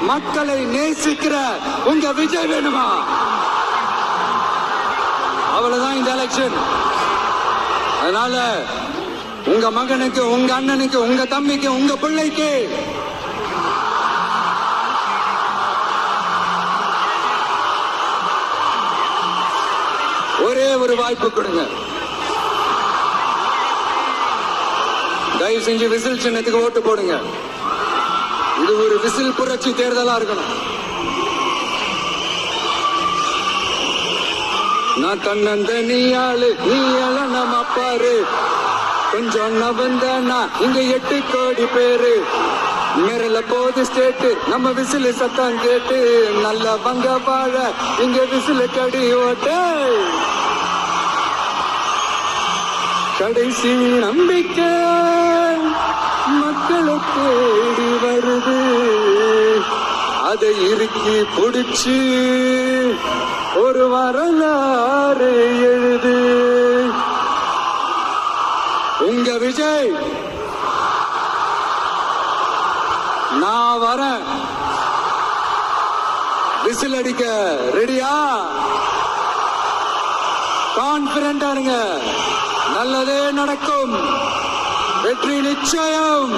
மக்களை நேசிக்கிற உங்க விஜய் வேணுமா? அவ்வளவுதான் இந்த எலெக்ஷன். அதனால உங்க மகனுக்கு, உங்க அண்ணனுக்கு, உங்க தம்பிக்கு, உங்க பிள்ளைக்கு ஒரே ஒரு வாய்ப்பு கொடுங்க. தயவு செஞ்சு விசில் சின்னத்துக்கு ஓட்டு போடுங்க. இது ஒரு விசில் புரட்சி தேர்தலா இருக்கணும். நான் தன்னந்த நீயாளு, நீ நம்ம பாரு, கொஞ்சம் நவந்தனா இங்க 8 கோடி பேரு. மிரல போது ஸ்டேட்டு நம்ம விசில் சத்தம் கேட்டு, நல்ல பங்க வாழ இங்க விசில் கடி ஓட்டு. கடைசி நம்பிக்கை மக்களை தேடி வருது, அதை இறுக்கி பிடிச்சு ஒரு வரலாறு எழுது. உங்க விஜய், நான் வரேன். விசில் அடிக்க ரெடியா? கான்பிடண்டா இருங்க. நல்லதே நடக்கும். வெற்றி நிச்சயம்.